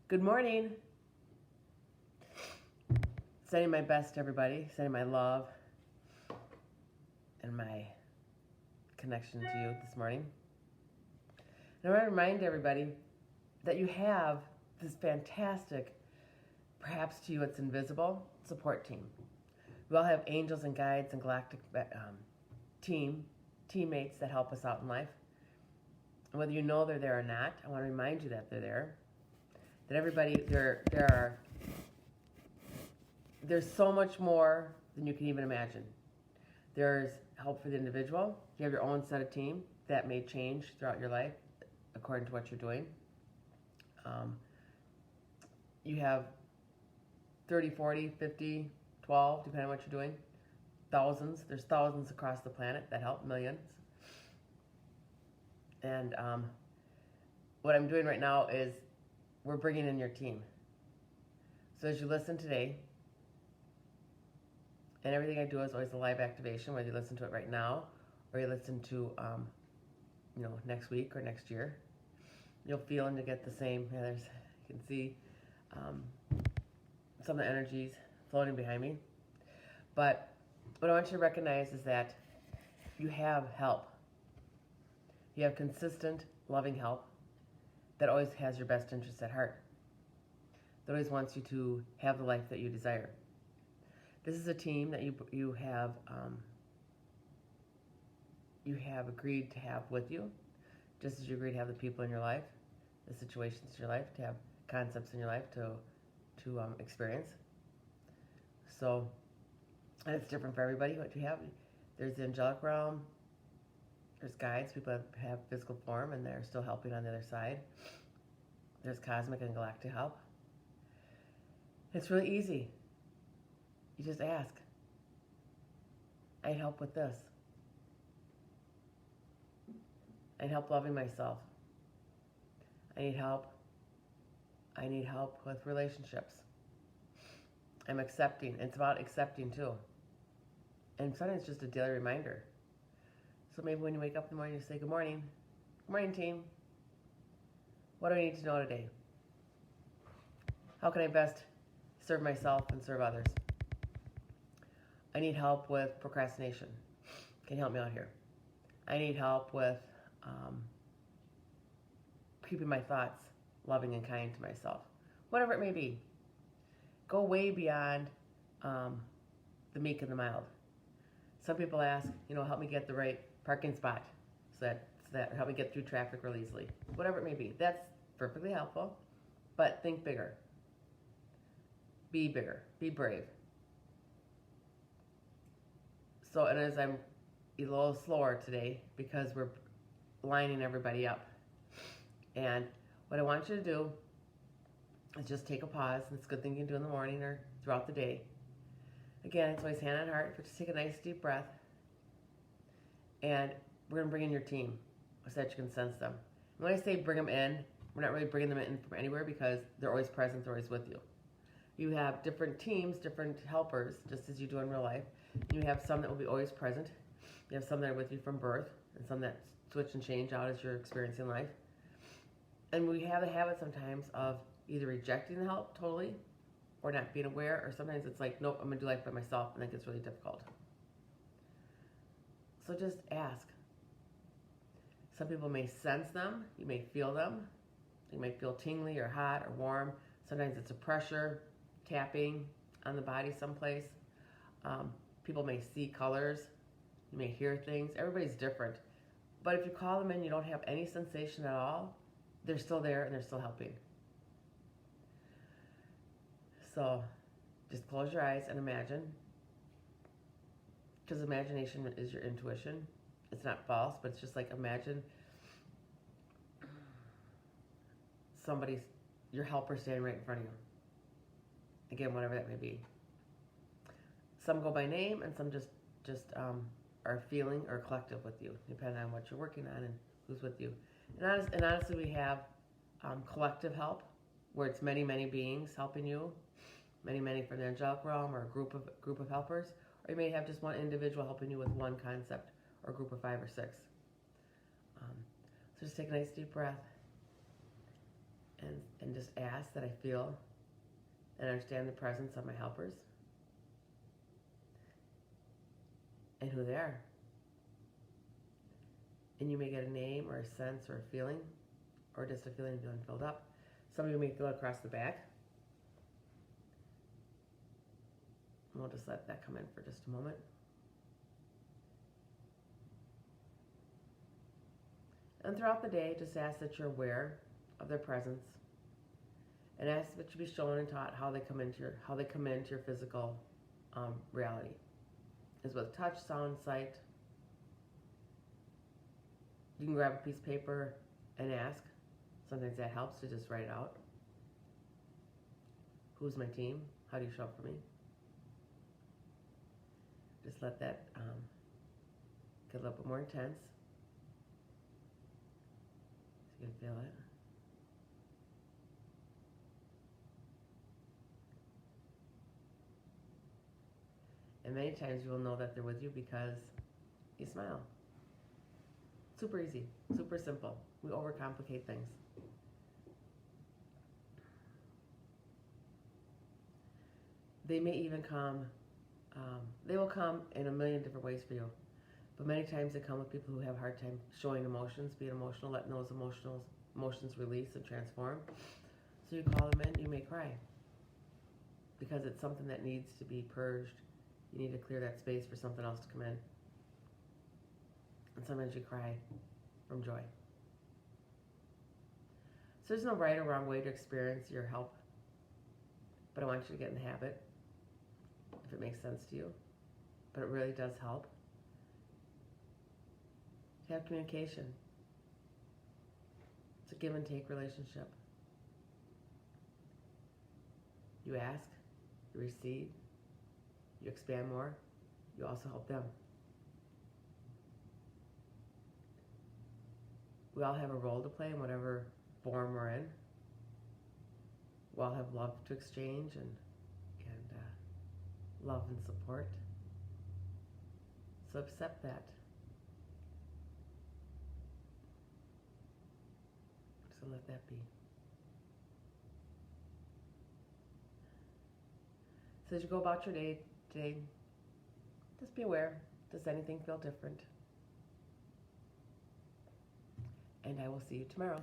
Good morning. Sending my best to everybody, sending my love and my connection to you this morning. And I want to remind everybody that you have this fantastic, perhaps to you it's invisible, support team. We all have angels and guides and galactic teammates that help us out in life. And whether you know they're there or not, I want to remind you that they're there. That everybody, there's so much more than you can even imagine. There's help for the individual. You have your own set of team that may change throughout your life according to what you're doing. You have 30, 40, 50, 12, depending on what you're doing. Thousands. There's thousands across the planet that help, millions. And what I'm doing right now is we're bringing in your team. So as you listen today, and everything I do is always a live activation, whether you listen to it right now or you listen to, next week or next year, you'll feel and you get the same. You can see some of the energies floating behind me. But what I want you to recognize is that you have help. You have consistent, loving help that always has your best interests at heart. That always wants you to have the life that you desire. This is a team that you have agreed to have with you, just as you agreed to have the people in your life, the situations in your life, to have concepts in your life to experience. So, and it's different for everybody what you have. There's the angelic realm. There's guides, people that have physical form and they're still helping on the other side. There's cosmic and galactic help. It's really easy. You just ask. I need help with this. I need help loving myself. I need help with relationships. I'm accepting. It's about accepting too. And sometimes it's just a daily reminder. So maybe when you wake up in the morning, you say, good morning. Good morning, team. What do I need to know today? How can I best serve myself and serve others? I need help with procrastination. Can you help me out here? I need help with keeping my thoughts loving and kind to myself. Whatever it may be. Go way beyond the meek and the mild. Some people ask, help me get the right parking spot so that help me get through traffic real easily. Whatever it may be. That's perfectly helpful, but think bigger. Be bigger. Be brave. So, and as I'm a little slower today because we're lining everybody up. And what I want you to do is just take a pause. It's a good thing you can do in the morning or throughout the day. Again, it's always hand on heart, but just take a nice deep breath. And we're going to bring in your team so that you can sense them. And when I say bring them in, we're not really bringing them in from anywhere because they're always present, they're always with you. You have different teams, different helpers, just as you do in real life. You have some that will be always present. You have some that are with you from birth, and some that switch and change out as you're experiencing life. And we have a habit sometimes of either rejecting the help totally or not being aware, or sometimes it's like, nope, I'm going to do life by myself, and that gets really difficult. So just ask. Some people may sense them. You may feel them. You may feel tingly or hot or warm. Sometimes it's a pressure, tapping on the body someplace. People may see colors. You may hear things. Everybody's different. But if you call them in, you don't have any sensation at all, they're still there and they're still helping. So just close your eyes and imagine. Because imagination is your intuition. It's not false, but it's just like imagine your helper standing right in front of you. Again, whatever that may be. Some go by name and some just are feeling or collective with you, depending on what you're working on and who's with you. And honestly, we have collective help, where it's many, many beings helping you, many from the angelic realm or a group of helpers, or you may have just one individual helping you with one concept or a group of 5 or 6. So just take a nice deep breath and and just ask that I feel and understand the presence of my helpers and who they are. And you may get a name or a sense or a feeling, or just a feeling filled up. Some of you may feel across the back. And we'll just let that come in for just a moment. And throughout the day, just ask that you're aware of their presence, and ask that you be shown and taught how they come into your physical reality, is with touch, sound, sight. You can grab a piece of paper and ask. Sometimes that helps to just write it out. Who's my team? How do you show up for me? Just let that get a little bit more intense. So you can feel it. And many times you will know that they're with you because you smile. Super easy, super simple. We overcomplicate things. They may even come, they will come in a million different ways for you. But many times they come with people who have a hard time showing emotions, being emotional, letting those emotions release and transform. So you call them in, you may cry. Because it's something that needs to be purged. You need to clear that space for something else to come in. And sometimes you cry from joy. So there's no right or wrong way to experience your help. But I want you to get in the habit, if it makes sense to you. But it really does help. To have communication. It's a give and take relationship. You ask, you receive, you expand more, you also help them. We all have a role to play in whatever form we're in. We all have love to exchange and love and support. So accept that. So let that be. So as you go about your day today, just be aware. Does anything feel different? And I will see you tomorrow.